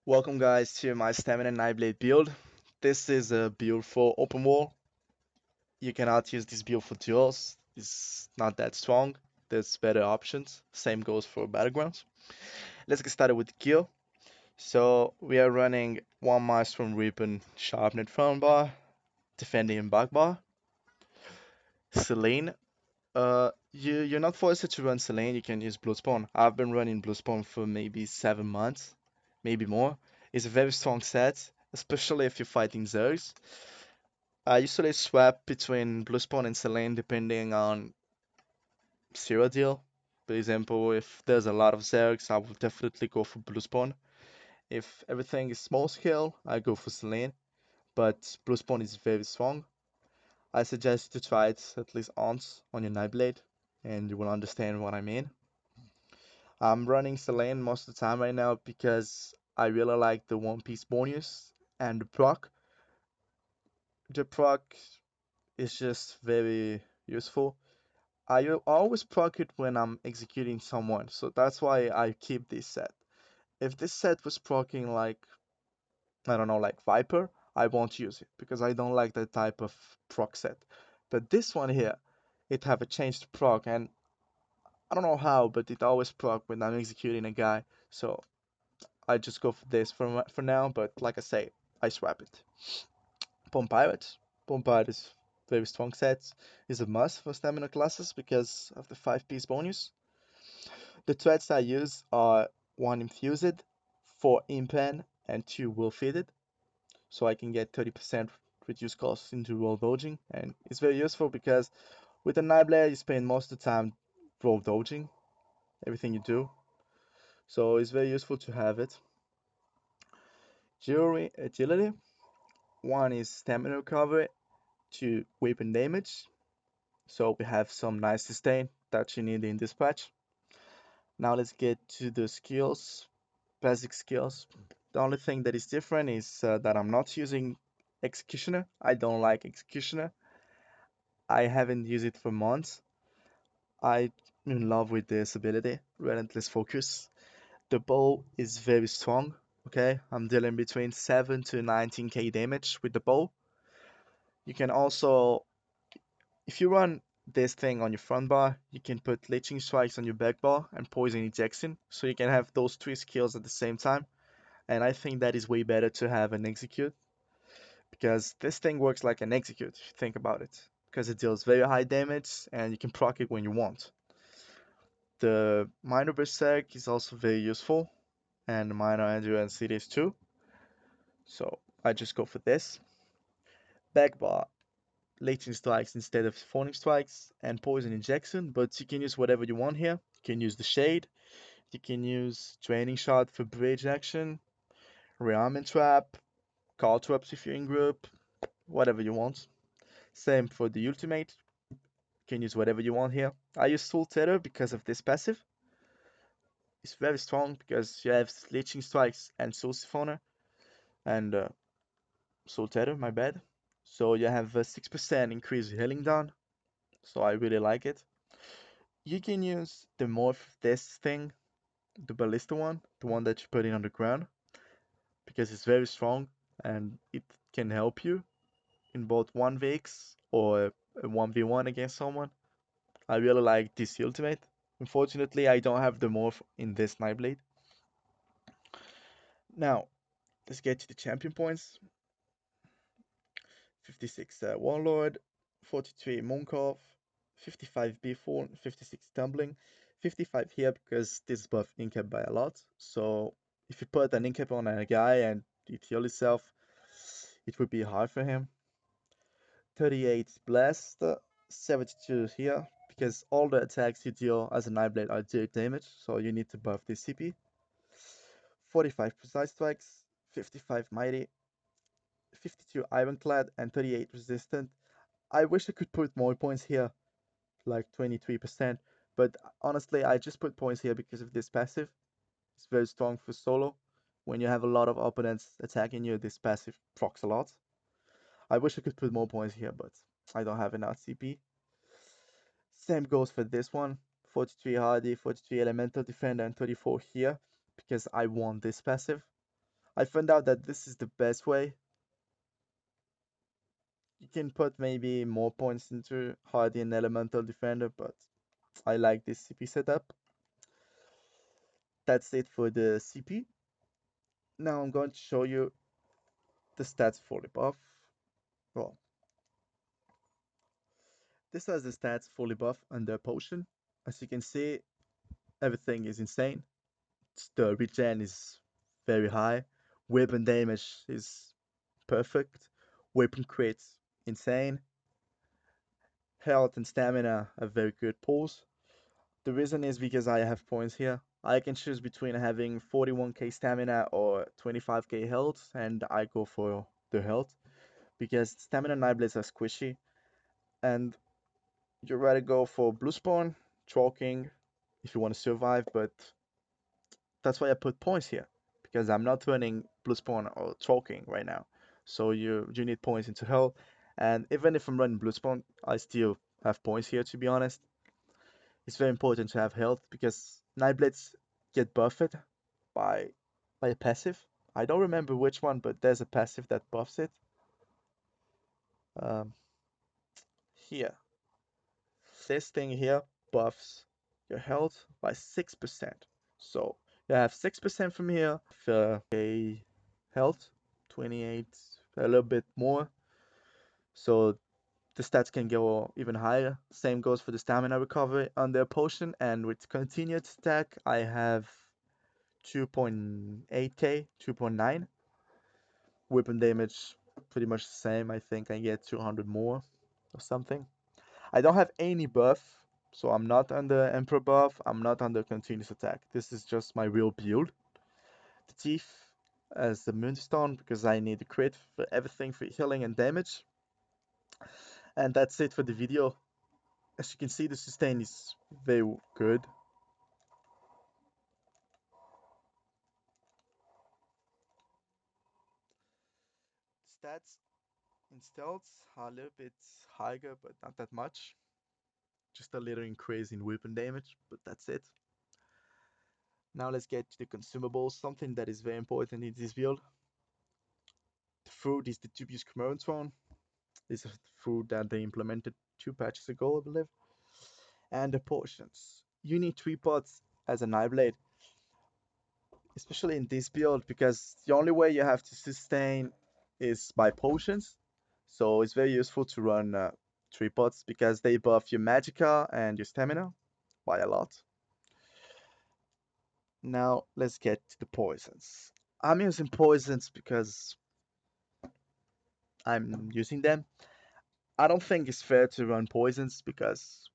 Welcome guys to my Stamina Nightblade build. This is a build for open wall. You cannot use this build for duels. It's not that strong. There's better options. Same goes for battlegrounds. Let's get started with the kill. So we are running one Maelstrom Ribbon Sharpened front bar, defending in back bar. Selene. You're not forced to run Selene. You can use Bloodspawn. I've been running Bloodspawn for maybe 7 months, maybe more. It's a very strong set, especially if you're fighting Zergs. I usually swap between Blue and Selene depending on zero deal. For example, if there's a lot of Zergs, I will definitely go for Blue. If everything is small scale, I go for Selene, but Blue is very strong. I suggest to try it at least once on your Nightblade, and you will understand what I mean. I'm running Selene most of the time right now because I really like the One Piece bonus and the proc. The proc is just very useful. Always proc it when I'm executing someone, so that's why I keep this set. If this set was proccing like, I don't know, like Viper, I won't use it because I don't like that type of proc set. But this one here, it have a changed proc, and I don't know how, but it always proc when I'm executing a guy. So I just go for this for now. But like I say, I swap it. Bomb Pirate. Bomb Pirate is very strong set. Is a must for stamina classes because of the 5 piece bonus. The threats I use are 1 infused, 4 impen, and 2 will feeded, so I can get 30% reduced costs into roll dodging, and it's very useful because with the Nightblade you spend most of the time roll dodging everything you do, so it's very useful to have it. Jewelry agility. 1 is stamina recovery, 2 weapon damage, so we have some nice sustain that you need in this patch. Now let's get to the skills. Basic skills. The only thing that is different is that I'm not using Executioner. I don't like Executioner. I haven't used it for months. I'm in love with this ability, Relentless Focus. The bow is very strong. Okay, I'm dealing between 7 to 19k damage with the bow. You can also, if you run this thing on your front bar, you can put Leeching Strikes on your back bar and Poison Ejection, so you can have those 3 skills at the same time. And I think that is way better to have an execute because this thing works like an execute if you think about it, because it deals very high damage and you can proc it when you want. The minor berserk is also very useful, and minor endurance it is too, so I just go for this. Back bar, Leeching Strikes instead of Phoenix Strikes, and Poison Injection, but you can use whatever you want here. You can use the Shade, you can use Draining Shot for bridge action, Rearmament Trap, Call Traps if you're in group, whatever you want. Same for the ultimate. You can use whatever you want here. I use Soul Tether because of this passive. It's very strong because you have Leeching Strikes and Soul Siphoner and Soul Tether, my bad. So you have a 6% increased healing down. So I really like it. You can use the morph this thing, the ballista one, the one that you put in on the ground, because it's very strong and it can help you in both 1vx or a 1v1 against someone. I really like this ultimate. Unfortunately, I don't have the morph in this Nightblade. Now, let's get to the champion points. 56 Warlord, 43 Mooncalf, 55 Beefall, 56 Tumbling, 55 here because this buff incap by a lot. So if you put an incap on a guy and it heal itself, it would be hard for him. 38 Blast, 72 here because all the attacks you deal as a Nightblade are direct damage, so you need to buff this CP. 45 Precise Strikes, 55 Mighty, 52 Ironclad, and 38 Resistant. I wish I could put more points here, like 23%, but honestly, I just put points here because of this passive. It's very strong for solo. When you have a lot of opponents attacking you, this passive procs a lot. I wish I could put more points here, but I don't have enough CP. Same goes for this one. 43 Hardy, 43 Elemental Defender, and 34 here, because I want this passive. I found out that this is the best way. You can put maybe more points into Hardy and Elemental Defender, but I like this CP setup. That's it for the CP. Now I'm going to show you the stats for the buff. Well, this has the stats fully buff under potion. As you can see, everything is insane. The regen is very high. Weapon damage is perfect. Weapon crits insane. Health and stamina are very good pulls. The reason is because I have points here. I can choose between having 41k stamina or 25k health, and I go for the health because stamina Nightblades are squishy, and you rather go for blue spawn, choking if you want to survive, but that's why I put points here because I'm not running blue spawn or choking right now. So you need points into health, and even if I'm running blue spawn, I still have points here to be honest. It's very important to have health because Nightblades get buffed by by a passive. I don't remember which one, but there's a passive that buffs it. Um, here, this thing here buffs your health by 6%. So you have 6% from here, a health, 28, a little bit more. So the stats can go even higher. Same goes for the stamina recovery on their potion, and with continued stack, I have 2.8k, 2.9. Weapon damage, pretty much the same. I think I get 200 more or something. I don't have any buff, so I'm not under Emperor buff. I'm not under continuous attack. This is just my real build. The Teeth as the Moonstone because I need the crit for everything for healing and damage. And that's it for the video. As you can see, the sustain is very good. Stats in stealth are a little bit higher, but not that much. Just a little increase in weapon damage, but that's it. Now let's get to the consumables, something that is very important in this build. The food is the dubious Throne. This is the food that they implemented 2 patches ago, I believe. And the potions. You need 3 pots as a Nightblade, especially in this build, because the only way you have to sustain is by potions. So it's very useful to run 3 pots because they buff your magicka and your stamina by a lot. Now let's get to the poisons. I'm using poisons because I'm using them. I don't think it's fair to run poisons because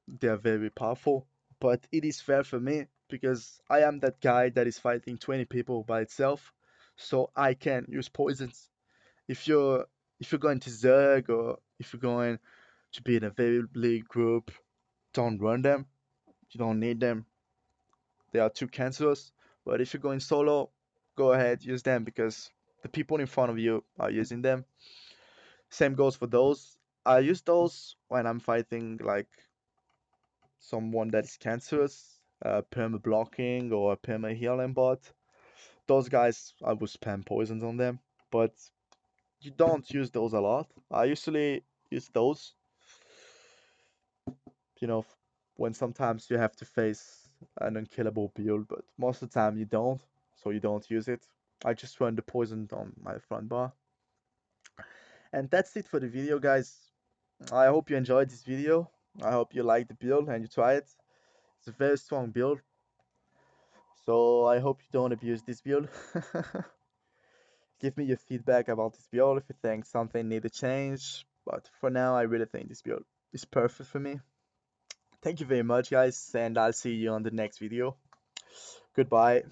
they are very powerful, but it is fair for me because I am that guy that is fighting 20 people by itself, so I can use poisons. If you're if you're going to Zerg or if you're going to be in a very big group, don't run them. You don't need them. They are too cancerous. But if you're going solo, go ahead, use them because the people in front of you are using them. Same goes for those. I use those when I'm fighting like someone that is cancerous, perma blocking or perma healing bot. Those guys, I will spam poisons on them, but you don't use those a lot. I usually use those, you know, when sometimes you have to face an unkillable build, but most of the time you don't, so you don't use it. I just run the poison on my front bar. And that's it for the video, guys. I hope you enjoyed this video. I hope you like the build and you try it. It's a very strong build. So I hope you don't abuse this build. Give me your feedback about this build if you think something need to change. But for now, I really think this build is perfect for me. Thank you very much, guys, and I'll see you on the next video. Goodbye.